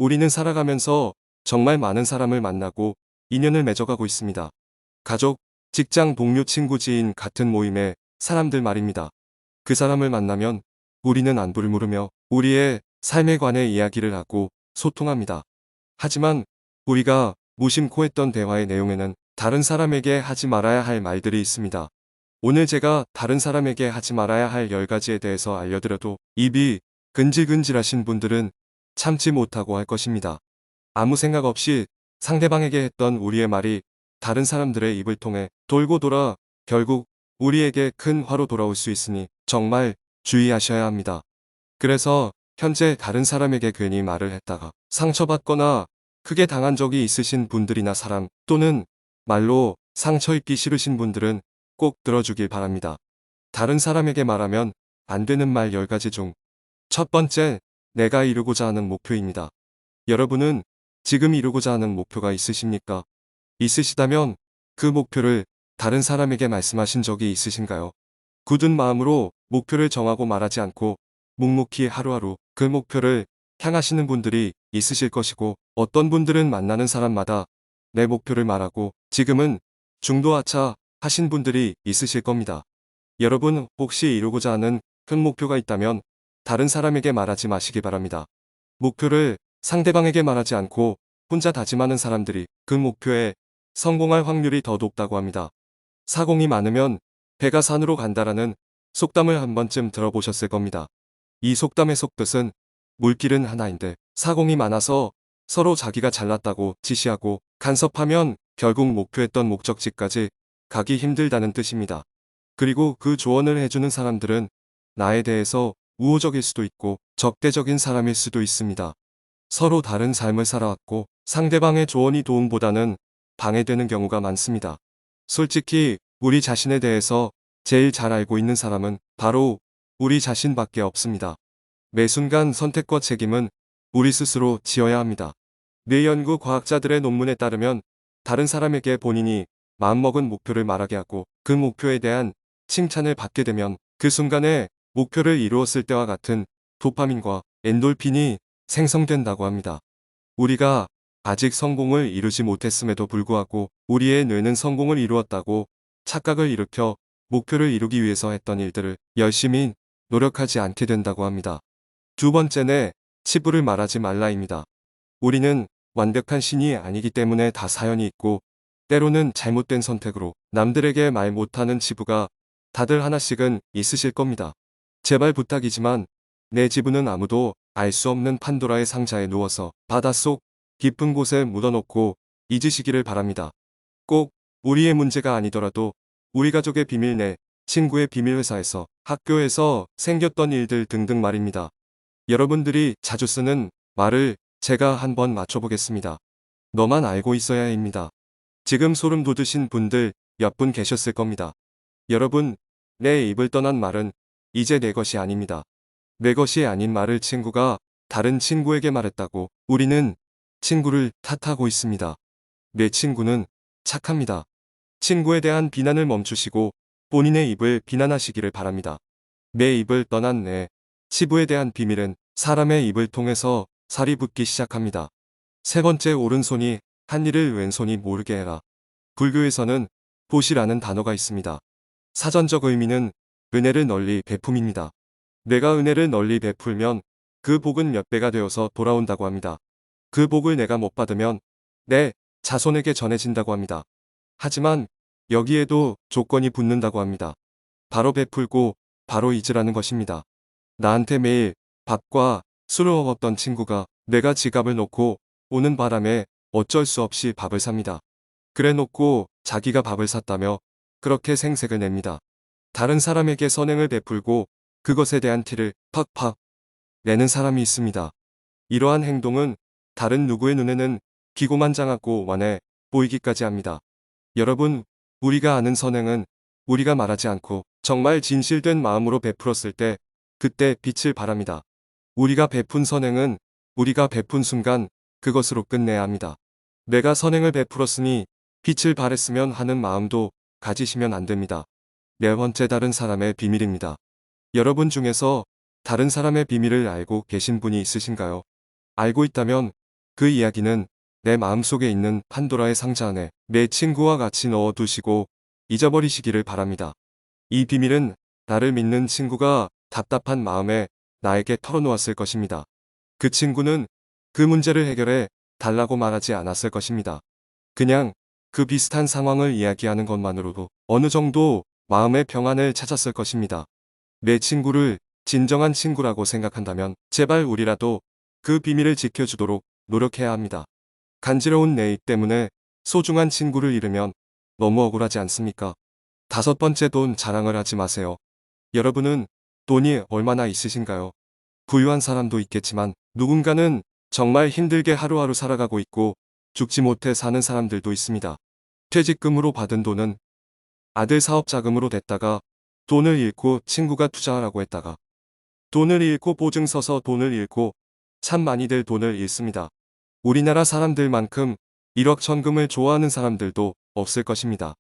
우리는 살아가면서 정말 많은 사람을 만나고 인연을 맺어가고 있습니다. 가족, 직장, 동료, 친구, 지인, 같은 모임의 사람들 말입니다. 그 사람을 만나면 우리는 안부를 물으며 우리의 삶에 관해 이야기를 하고 소통합니다. 하지만 우리가 무심코 했던 대화의 내용에는 다른 사람에게 하지 말아야 할 말들이 있습니다. 오늘 제가 다른 사람에게 하지 말아야 할 10가지에 대해서 알려드려도 입이 근질근질하신 분들은 참지 못하고 할 것입니다. 아무 생각 없이 상대방에게 했던 우리의 말이 다른 사람들의 입을 통해 돌고 돌아 결국 우리에게 큰 화로 돌아올 수 있으니 정말 주의하셔야 합니다. 그래서 현재 다른 사람에게 괜히 말을 했다가 상처받거나 크게 당한 적이 있으신 분들이나 사람 또는 말로 상처 입기 싫으신 분들은 꼭 들어주길 바랍니다. 다른 사람에게 말하면 안 되는 말 10가지 중 첫 번째, 내가 이루고자 하는 목표입니다. 여러분은 지금 이루고자 하는 목표가 있으십니까? 있으시다면 그 목표를 다른 사람에게 말씀하신 적이 있으신가요? 굳은 마음으로 목표를 정하고 말하지 않고 묵묵히 하루하루 그 목표를 향하시는 분들이 있으실 것이고, 어떤 분들은 만나는 사람마다 내 목표를 말하고 지금은 중도하차 하신 분들이 있으실 겁니다. 여러분 혹시 이루고자 하는 큰 목표가 있다면 다른 사람에게 말하지 마시기 바랍니다. 목표를 상대방에게 말하지 않고 혼자 다짐하는 사람들이 그 목표에 성공할 확률이 더 높다고 합니다. 사공이 많으면 배가 산으로 간다라는 속담을 한 번쯤 들어보셨을 겁니다. 이 속담의 속뜻은 물길은 하나인데 사공이 많아서 서로 자기가 잘났다고 지시하고 간섭하면 결국 목표했던 목적지까지 가기 힘들다는 뜻입니다. 그리고 그 조언을 해주는 사람들은 나에 대해서 우호적일 수도 있고 적대적인 사람일 수도 있습니다. 서로 다른 삶을 살아왔고 상대방의 조언이 도움보다는 방해되는 경우가 많습니다. 솔직히 우리 자신에 대해서 제일 잘 알고 있는 사람은 바로 우리 자신밖에 없습니다. 매 순간 선택과 책임은 우리 스스로 지어야 합니다. 뇌연구 과학자들의 논문에 따르면 다른 사람에게 본인이 마음먹은 목표를 말하게 하고 그 목표에 대한 칭찬을 받게 되면 그 순간에 목표를 이루었을 때와 같은 도파민과 엔돌핀이 생성된다고 합니다. 우리가 아직 성공을 이루지 못했음에도 불구하고 우리의 뇌는 성공을 이루었다고 착각을 일으켜 목표를 이루기 위해서 했던 일들을 열심히 노력하지 않게 된다고 합니다. 두 번째는 치부를 말하지 말라입니다. 우리는 완벽한 신이 아니기 때문에 다 사연이 있고 때로는 잘못된 선택으로 남들에게 말 못하는 치부가 다들 하나씩은 있으실 겁니다. 제발 부탁이지만 내 지분은 아무도 알 수 없는 판도라의 상자에 누워서 바닷속 깊은 곳에 묻어놓고 잊으시기를 바랍니다. 꼭 우리의 문제가 아니더라도 우리 가족의 비밀, 내 친구의 비밀, 회사에서 학교에서 생겼던 일들 등등 말입니다. 여러분들이 자주 쓰는 말을 제가 한번 맞춰보겠습니다. 너만 알고 있어야입니다. 지금 소름 돋으신 분들 몇 분 계셨을 겁니다. 여러분, 내 입을 떠난 말은 이제 내 것이 아닙니다. 내 것이 아닌 말을 친구가 다른 친구에게 말했다고 우리는 친구를 탓하고 있습니다. 내 친구는 착합니다. 친구에 대한 비난을 멈추시고 본인의 입을 비난하시기를 바랍니다. 내 입을 떠난 내 치부에 대한 비밀은 사람의 입을 통해서 살이 붙기 시작합니다. 세 번째, 오른손이 한 일을 왼손이 모르게 해라. 불교에서는 보시라는 단어가 있습니다. 사전적 의미는 은혜를 널리 베품입니다. 내가 은혜를 널리 베풀면 그 복은 몇 배가 되어서 돌아온다고 합니다. 그 복을 내가 못 받으면 내 자손에게 전해진다고 합니다. 하지만 여기에도 조건이 붙는다고 합니다. 바로 베풀고 바로 잊으라는 것입니다. 나한테 매일 밥과 술을 먹었던 친구가 내가 지갑을 놓고 오는 바람에 어쩔 수 없이 밥을 삽니다. 그래 놓고 자기가 밥을 샀다며 그렇게 생색을 냅니다. 다른 사람에게 선행을 베풀고 그것에 대한 티를 팍팍 내는 사람이 있습니다. 이러한 행동은 다른 누구의 눈에는 기고만장하고 완해 보이기까지 합니다. 여러분, 우리가 아는 선행은 우리가 말하지 않고 정말 진실된 마음으로 베풀었을 때 그때 빛을 발합니다. 우리가 베푼 선행은 우리가 베푼 순간 그것으로 끝내야 합니다. 내가 선행을 베풀었으니 빛을 발했으면 하는 마음도 가지시면 안 됩니다. 네 번째, 다른 사람의 비밀입니다. 여러분 중에서 다른 사람의 비밀을 알고 계신 분이 있으신가요? 알고 있다면 그 이야기는 내 마음속에 있는 판도라의 상자 안에 내 친구와 같이 넣어두시고 잊어버리시기를 바랍니다. 이 비밀은 나를 믿는 친구가 답답한 마음에 나에게 털어놓았을 것입니다. 그 친구는 그 문제를 해결해 달라고 말하지 않았을 것입니다. 그냥 그 비슷한 상황을 이야기하는 것만으로도 어느 정도 마음의 평안을 찾았을 것입니다. 내 친구를 진정한 친구라고 생각한다면 제발 우리라도 그 비밀을 지켜주도록 노력해야 합니다. 간지러운 내 입 때문에 소중한 친구를 잃으면 너무 억울하지 않습니까? 다섯 번째, 돈 자랑을 하지 마세요. 여러분은 돈이 얼마나 있으신가요? 부유한 사람도 있겠지만 누군가는 정말 힘들게 하루하루 살아가고 있고 죽지 못해 사는 사람들도 있습니다. 퇴직금으로 받은 돈은 아들 사업 자금으로 댔다가 돈을 잃고 친구가 투자하라고 했다가 돈을 잃고 보증 서서 돈을 잃고 참 많이들 돈을 잃습니다. 우리나라 사람들만큼 1억 천금을 좋아하는 사람들도 없을 것입니다.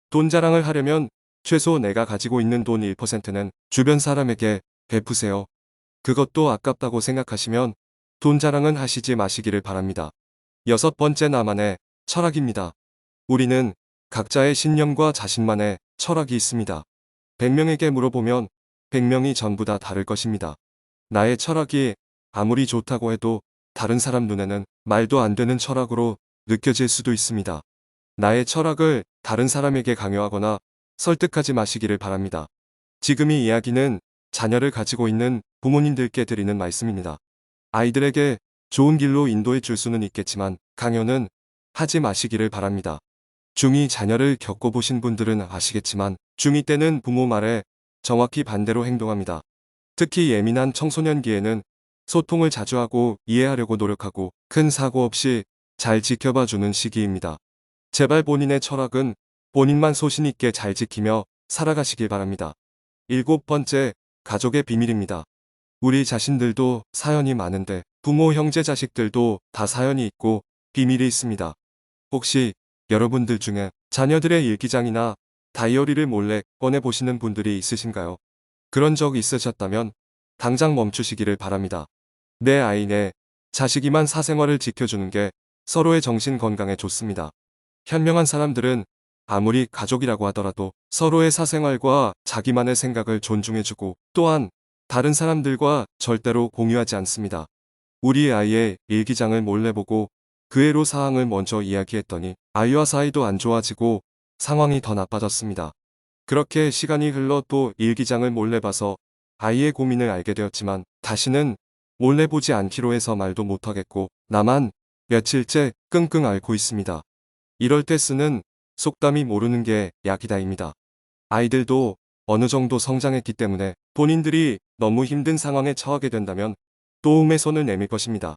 돈 자랑을 하려면 최소 내가 가지고 있는 돈 1%는 주변 사람에게 베푸세요. 그것도 아깝다고 생각하시면 돈 자랑은 하시지 마시기를 바랍니다. 여섯 번째, 나만의 철학입니다. 우리는 각자의 신념과 자신만의 철학이 있습니다. 100명에게 물어보면 100명이 전부 다 다를 것입니다. 나의 철학이 아무리 좋다고 해도 다른 사람 눈에는 말도 안 되는 철학으로 느껴질 수도 있습니다. 나의 철학을 다른 사람에게 강요하거나 설득하지 마시기를 바랍니다. 지금 이 이야기는 자녀를 가지고 있는 부모님들께 드리는 말씀입니다. 아이들에게 좋은 길로 인도해 줄 수는 있겠지만 강요는 하지 마시기를 바랍니다. 중2 자녀를 겪어보신 분들은 아시겠지만 중2 때는 부모 말에 정확히 반대로 행동합니다. 특히 예민한 청소년기에는 소통을 자주 하고 이해하려고 노력하고 큰 사고 없이 잘 지켜봐 주는 시기입니다. 제발 본인의 철학은 본인만 소신 있게 잘 지키며 살아가시길 바랍니다. 일곱 번째, 가족의 비밀입니다. 우리 자신들도 사연이 많은데 부모, 형제, 자식들도 다 사연이 있고 비밀이 있습니다. 혹시 여러분들 중에 자녀들의 일기장이나 다이어리를 몰래 꺼내보시는 분들이 있으신가요? 그런 적 있으셨다면 당장 멈추시기를 바랍니다. 내 아이, 내 자식이만 사생활을 지켜주는 게 서로의 정신 건강에 좋습니다. 현명한 사람들은 아무리 가족이라고 하더라도 서로의 사생활과 자기만의 생각을 존중해주고 또한 다른 사람들과 절대로 공유하지 않습니다. 우리 아이의 일기장을 몰래 보고 그 애로 사항을 먼저 이야기했더니 아이와 사이도 안 좋아지고 상황이 더 나빠졌습니다. 그렇게 시간이 흘러 또 일기장을 몰래 봐서 아이의 고민을 알게 되었지만 다시는 몰래 보지 않기로 해서 말도 못하겠고 나만 며칠째 끙끙 앓고 있습니다. 이럴 때 쓰는 속담이 모르는 게 약이다입니다. 아이들도 어느 정도 성장했기 때문에 본인들이 너무 힘든 상황에 처하게 된다면 도움의 손을 내밀 것입니다.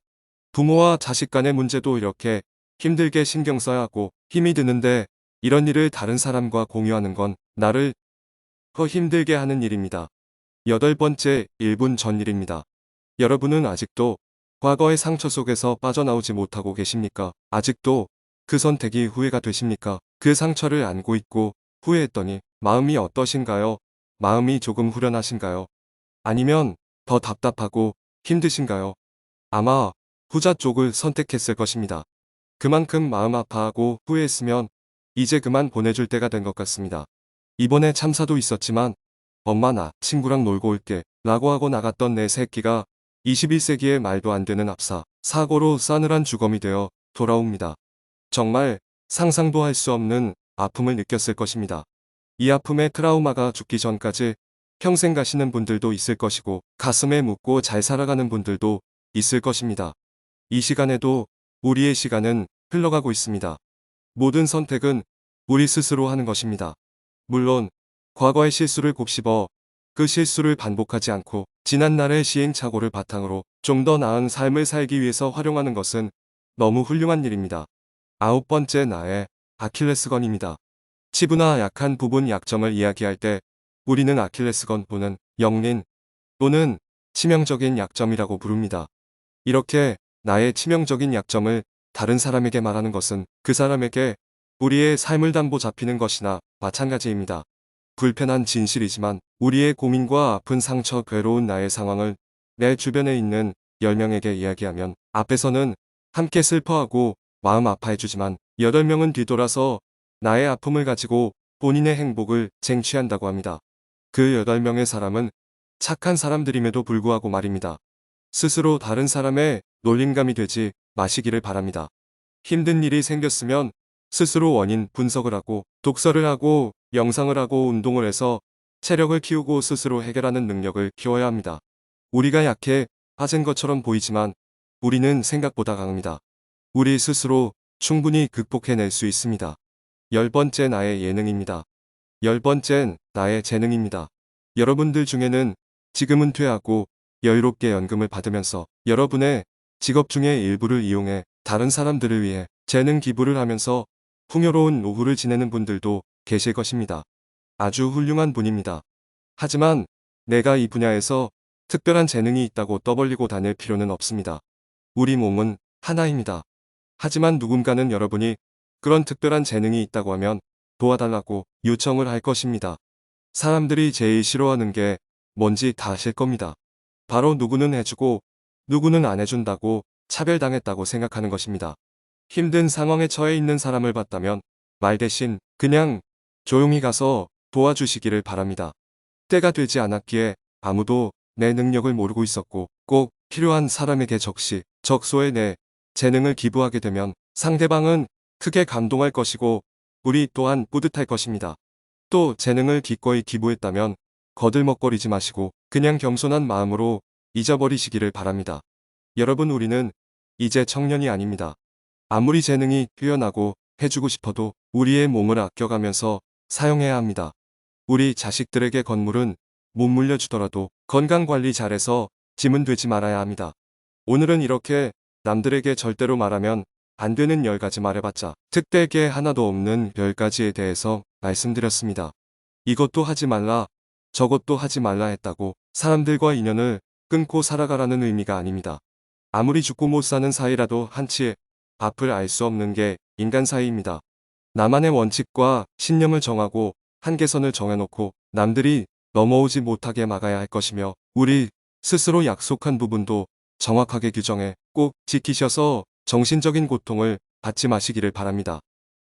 부모와 자식 간의 문제도 이렇게 힘들게 신경 써야 하고 힘이 드는데 이런 일을 다른 사람과 공유하는 건 나를 더 힘들게 하는 일입니다. 여덟 번째, 1분 전 일입니다. 여러분은 아직도 과거의 상처 속에서 빠져나오지 못하고 계십니까? 아직도 그 선택이 후회가 되십니까? 그 상처를 안고 있고 후회했더니 마음이 어떠신가요? 마음이 조금 후련하신가요? 아니면 더 답답하고 힘드신가요? 아마 후자 쪽을 선택했을 것입니다. 그만큼 마음 아파하고 후회했으면 이제 그만 보내줄 때가 된 것 같습니다. 이번에 참사도 있었지만 엄마 나 친구랑 놀고 올게 라고 하고 나갔던 내 새끼가 21세기의 말도 안 되는 압사, 사고로 싸늘한 주검이 되어 돌아옵니다. 정말 상상도 할 수 없는 아픔을 느꼈을 것입니다. 이 아픔의 트라우마가 죽기 전까지 평생 가시는 분들도 있을 것이고 가슴에 묻고 잘 살아가는 분들도 있을 것입니다. 이 시간에도 우리의 시간은 흘러가고 있습니다. 모든 선택은 우리 스스로 하는 것입니다. 물론 과거의 실수를 곱씹어 그 실수를 반복하지 않고 지난날의 시행착오를 바탕으로 좀 더 나은 삶을 살기 위해서 활용하는 것은 너무 훌륭한 일입니다. 아홉 번째, 나의 아킬레스건입니다. 치부나 약한 부분, 약점을 이야기할 때 우리는 아킬레스건 또는 영린 또는 치명적인 약점이라고 부릅니다. 이렇게 나의 치명적인 약점을 다른 사람에게 말하는 것은 그 사람에게 우리의 삶을 담보 잡히는 것이나 마찬가지입니다. 불편한 진실이지만 우리의 고민과 아픈 상처, 괴로운 나의 상황을 내 주변에 있는 10명에게 이야기하면 앞에서는 함께 슬퍼하고 마음 아파해주지만 8명은 뒤돌아서 나의 아픔을 가지고 본인의 행복을 쟁취한다고 합니다. 그 8명의 사람은 착한 사람들임에도 불구하고 말입니다. 스스로 다른 사람의 놀림감이 되지 마시기를 바랍니다. 힘든 일이 생겼으면 스스로 원인 분석을 하고 독서를 하고 명상을 하고 운동을 해서 체력을 키우고 스스로 해결하는 능력을 키워야 합니다. 우리가 약해 빠진 것처럼 보이지만 우리는 생각보다 강합니다. 우리 스스로 충분히 극복해낼 수 있습니다. 10번째 나의 예능입니다. 10번째는 나의 재능입니다. 여러분들 중에는 지금은 퇴하고 여유롭게 연금을 받으면서 여러분의 직업 중의 일부를 이용해 다른 사람들을 위해 재능 기부를 하면서 풍요로운 노후를 지내는 분들도 계실 것입니다. 아주 훌륭한 분입니다. 하지만 내가 이 분야에서 특별한 재능이 있다고 떠벌리고 다닐 필요는 없습니다. 우리 몸은 하나입니다. 하지만 누군가는 여러분이 그런 특별한 재능이 있다고 하면 도와달라고 요청을 할 것입니다. 사람들이 제일 싫어하는 게 뭔지 다 아실 겁니다. 바로 누구는 해주고 누구는 안 해준다고 차별당했다고 생각하는 것입니다. 힘든 상황에 처해 있는 사람을 봤다면 말 대신 그냥 조용히 가서 도와주시기를 바랍니다. 때가 되지 않았기에 아무도 내 능력을 모르고 있었고 꼭 필요한 사람에게 적소에 내 재능을 기부하게 되면 상대방은 크게 감동할 것이고 우리 또한 뿌듯할 것입니다. 또 재능을 기꺼이 기부했다면 거들먹거리지 마시고 그냥 겸손한 마음으로 잊어버리시기를 바랍니다. 여러분, 우리는 이제 청년이 아닙니다. 아무리 재능이 뛰어나고 해주고 싶어도 우리의 몸을 아껴가면서 사용해야 합니다. 우리 자식들에게 건물은 못 물려주더라도 건강관리 잘해서 짐은 되지 말아야 합니다. 오늘은 이렇게 남들에게 절대로 말하면 안 되는 10가지 말해봤자 특별 게 하나도 없는 10가지에 대해서 말씀드렸습니다. 이것도 하지 말라, 저것도 하지 말라 했다고 사람들과 인연을 끊고 살아가라는 의미가 아닙니다. 아무리 죽고 못 사는 사이라도 한치의 앞을 알 수 없는 게 인간 사이입니다. 나만의 원칙과 신념을 정하고 한계선을 정해놓고 남들이 넘어오지 못하게 막아야 할 것이며 우리 스스로 약속한 부분도 정확하게 규정해 꼭 지키셔서 정신적인 고통을 받지 마시기를 바랍니다.